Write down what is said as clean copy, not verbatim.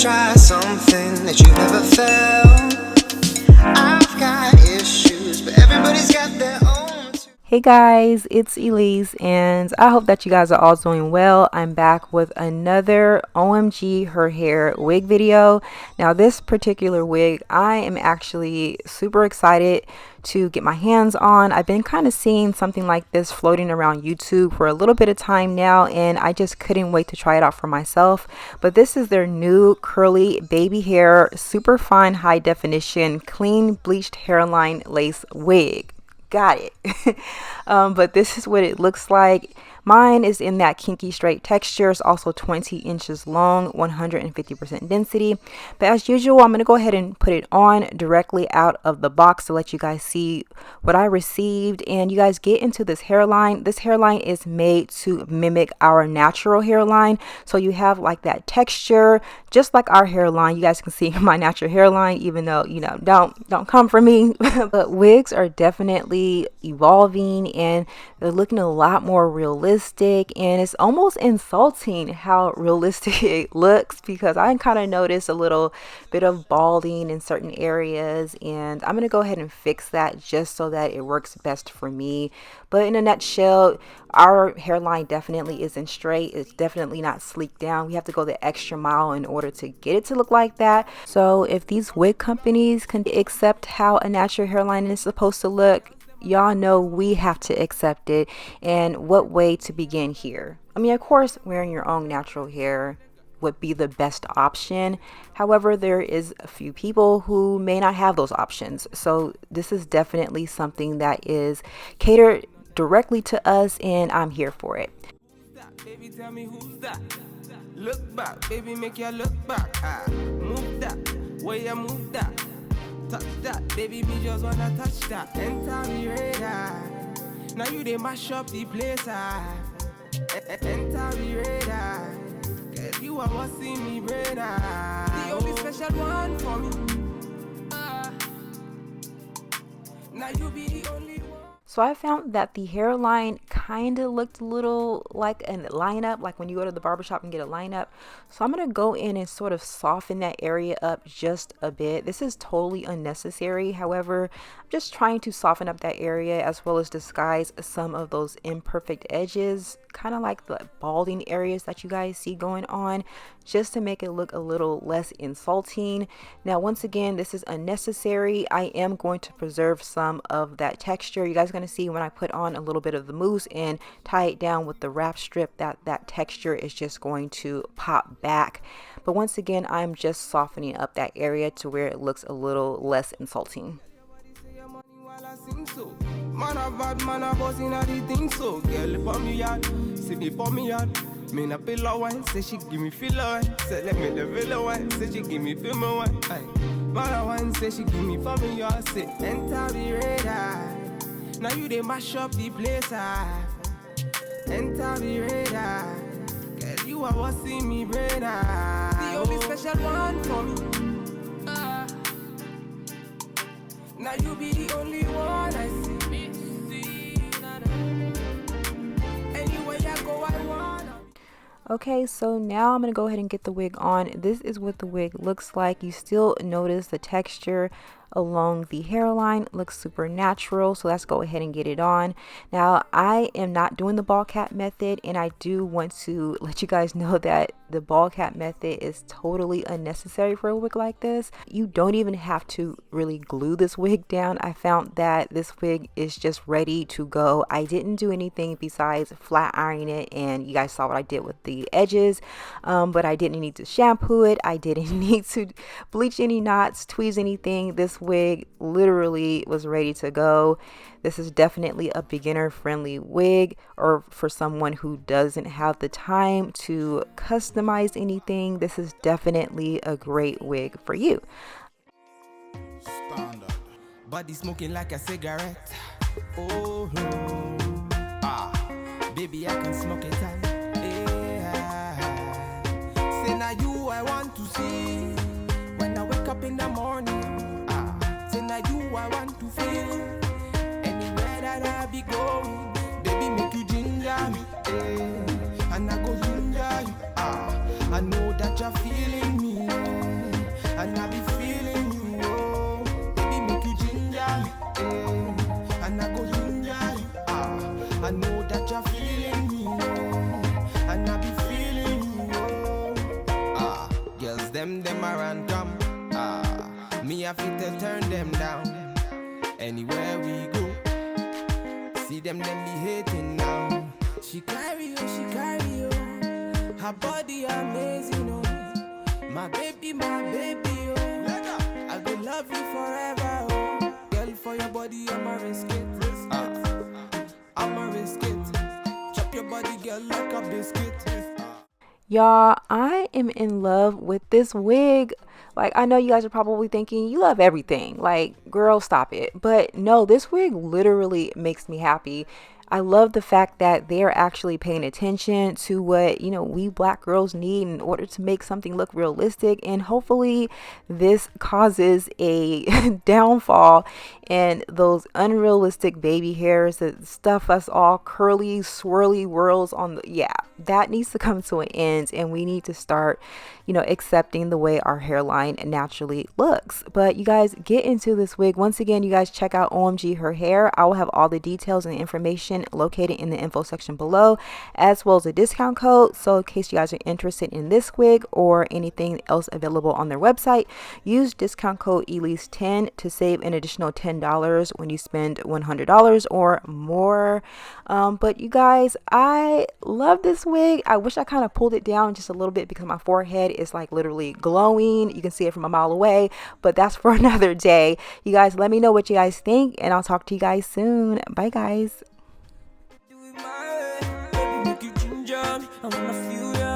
Let's try something that you never felt. I've got issues, but everybody's got their own. Hey guys, it's Elise, and I hope that you guys are all doing well. I'm back with another OMG her hair wig video. Now this particular wig, I am actually super excited to get my hands on. I've been kind of seeing something like this floating around YouTube for a little bit of time now, and I just couldn't wait to try it out for myself. But this is their new curly baby hair, super fine, high definition, clean bleached hairline lace wig. Got it. But this is what it looks like. Mine is in that kinky straight texture. It's also 20 inches long, 150% density. But as usual, I'm going to go ahead and put it on directly out of the box to let you guys see what I received. And you guys get into this hairline. This hairline is made to mimic our natural hairline. So you have like that texture, just like our hairline. You guys can see my natural hairline, even though, you know, don't come for me. But wigs are definitely evolving and they're looking a lot more realistic. And it's almost insulting how realistic it looks, because I kind of noticed a little bit of balding in certain areas, and I'm going to go ahead and fix that just so that it works best for me. But in a nutshell, our hairline definitely isn't straight. It's definitely not sleeked down. We have to go the extra mile in order to get it to look like that. So if these wig companies can accept how a natural hairline is supposed to look, y'all know we have to accept it. And what way to begin here? I mean, of course, wearing your own natural hair would be the best option. However, there is a few people who may not have those options. So this is definitely something that is catered directly to us, and I'm here for it. Baby, tell me who's that? Look back, baby, make you look back. Move that, way you move that. Touch that, baby, me just wanna touch that. Enter me radar. Now you they mash up the place. Enter me radar. Cause you are what's in me brain. The only special one for me. Now you be the only one. So I found that the hairline kind of looked a little like a lineup, like when you go to the barbershop and get a lineup. So I'm going to go in and sort of soften that area up just a bit. This is totally unnecessary. However, I'm just trying to soften up that area as well as disguise some of those imperfect edges, kind of like the balding areas that you guys see going on, just to make it look a little less insulting. Now, once again, this is unnecessary. I am going to preserve some of that texture. You guys are going to see when I put on a little bit of the mousse and tie it down with the wrap strip, that texture is just going to pop back. But once again, I'm just softening up that area to where it looks a little less insulting. Man a bad man a boss inna the thing, so girl for me yard, see me for me yard. Me na pillow one, say she give me filler one. Say let me the villa one, say she give me feel me one. Aye. Man a one, say she give me for me yard. Say enter the radar. Now you they mash up the place. Enter the radar. Girl you are what's in me brain. The only special one for me. Now you be the only one I see. Anywhere I go, I wanna. Okay, so now I'm going to go ahead and get the wig on. This is what the wig looks like. You still notice the texture along the hairline looks super natural, so let's go ahead and get it on. Now, I am not doing the ball cap method, and I do want to let you guys know that the ball cap method is totally unnecessary for a wig like this. You don't even have to really glue this wig down. I found that this wig is just ready to go. I didn't do anything besides flat iron it, and you guys saw what I did with the edges, but I didn't need to shampoo it. I didn't need to bleach any knots, tweeze anything. This wig literally was ready to go. This is definitely a beginner friendly wig, or for someone who doesn't have the time to customize anything. This is definitely a great wig for you. Standard. Body smoking like a cigarette. Oh, baby, I can smoke it out. Yeah. Say now you I want to see when I wake up in the morning. Say now you I want to feel anywhere that I be going. Baby, make you ginger me, and I go ginger you. I know that you're feeling me. I know that you're feeling me, oh, and I be feeling you, oh. Girls, them a random. Me I fit to turn them down. Anywhere we go, see them be hating now. She carry you. Her body amazing, oh. My baby, oh. I will love you forever, oh. Girl, for your body, I'ma risk it. I'ma risk it. Chop your body, girl, like a biscuit. Y'all, I am in love with this wig. Like, I know you guys are probably thinking you love everything. Like, girl, stop it. But no, this wig literally makes me happy. I love the fact that they're actually paying attention to what, you know, we black girls need in order to make something look realistic. And hopefully this causes a downfall in those unrealistic baby hairs that stuff us all curly, swirly whirls on the, yeah, that needs to come to an end. And we need to start, you know, accepting the way our hairline naturally looks. But you guys, get into this wig. Once again, you guys check out OMG Her Hair. I will have all the details and information located in the info section below, as well as a discount code. So in case you guys are interested in this wig or anything else available on their website, use discount code 𝐸LEASE10 to save an additional $10 when you spend $100 or more. But you guys, I love this wig. I wish I kind of pulled it down just a little bit because my forehead is like literally glowing. You can see it from a mile away, but that's for another day. You guys, let me know what you guys think, and I'll talk to you guys soon. Bye guys. I wanna feel ya.